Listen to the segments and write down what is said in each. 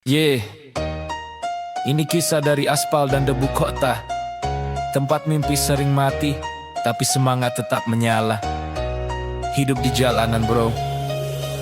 Yeah, ini kisah dari aspal dan debu kota. Tempat mimpi sering mati, tapi semangat tetap menyala. Hidup di jalanan bro,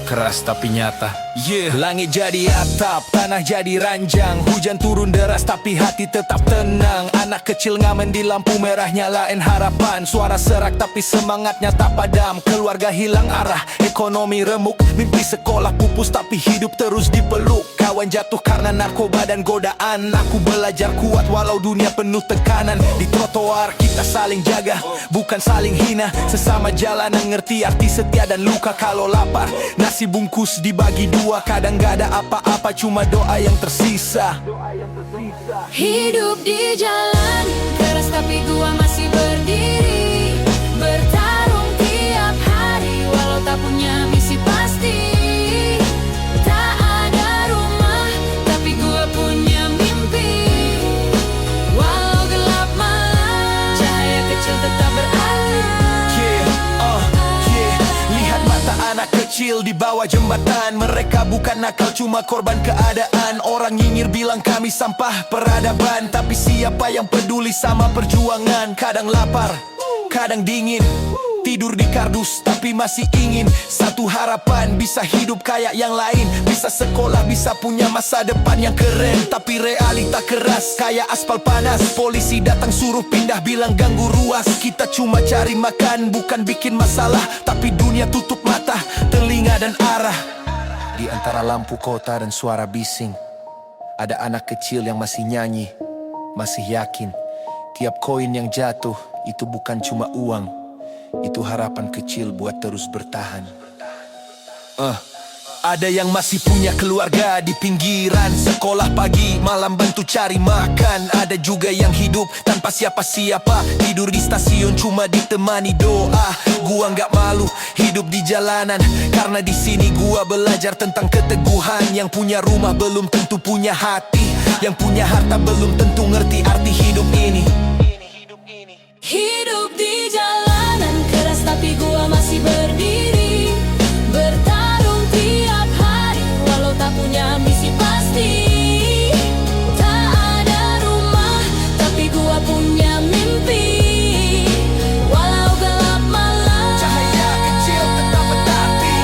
keras tapi nyata. Yeah. Langit jadi atap, tanah jadi ranjang. Hujan turun deras tapi hati tetap tenang. Anak kecil ngamen di lampu merah, nyalain harapan. Suara serak tapi semangatnya tak padam. Keluarga hilang arah, ekonomi remuk. Mimpi sekolah pupus tapi hidup terus dipeluk. Kawan jatuh karena narkoba dan godaan. Aku belajar kuat walau dunia penuh tekanan. Di trotoar kita saling jaga, bukan saling hina. Sesama jalanan ngerti arti setia dan luka. Kalau lapar, nasi bungkus dibagi dua. Kadang gak ada apa-apa, cuma doa yang tersisa. Hidup di jalan keras tapi gua masih berdiri. Bertarung tiap hari walau tak punya misi pasti. Tak ada rumah tapi gua punya mimpi. Walau gelap malam, cahaya kecil tetap berarti. Lihat mata anak kecil di bawah jembatan. Mereka bukan nakal, cuma korban keadaan. Orang nyinyir bilang kami sampah peradaban, tapi siapa yang peduli sama perjuangan? Kadang lapar, kadang dingin, tidur di kardus tapi masih ingin satu harapan, bisa hidup kayak yang lain. Bisa sekolah, bisa punya masa depan yang keren. Tapi realita keras kayak aspal panas. Polisi datang suruh pindah, bilang ganggu ruas. Kita cuma cari makan, bukan bikin masalah. Tapi dunia tutup mata, telinga dan arah. Di antara lampu kota dan suara bising, ada anak kecil yang masih nyanyi, masih yakin tiap koin yang jatuh itu bukan cuma uang, itu harapan kecil buat terus bertahan. Ada yang masih punya keluarga di pinggiran, sekolah pagi, malam bantu cari makan. Ada juga yang hidup tanpa siapa-siapa, tidur di stasiun cuma ditemani doa. Gua nggak malu hidup di jalanan, karena di sini gua belajar tentang keteguhan. Yang punya rumah belum tentu punya hati, yang punya harta belum tentu ngerti arti hidup ini. Hidup di jalanan keras tapi gua masih berdiri. Bertarung tiap hari walau tak punya misi pasti. Tak ada rumah tapi gua punya mimpi. Walau gelap malam, Cahaya kecil tetap berarti.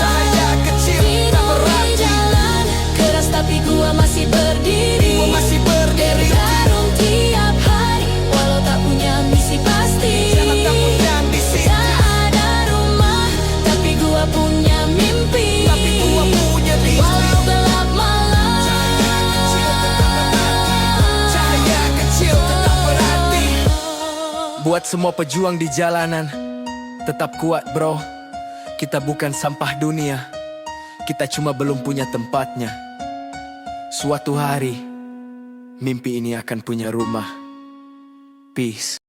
Cahaya kecil tetap berarti. hidup di jalan keras tapi gua masih berdiri. Gua masih berdiri. Bertarung tiap hari walau tak punya misi pasti. Jangan takut yang di sini. Tak ada rumah tapi gua punya mimpi. Tapi gua punya mimpi. Walau gelap malam, Cahaya kecil tetap berarti. Buat semua pejuang di jalanan, tetap kuat bro. Kita bukan sampah dunia, kita cuma belum punya tempatnya. Suatu hari, mimpi ini akan punya rumah. Peace.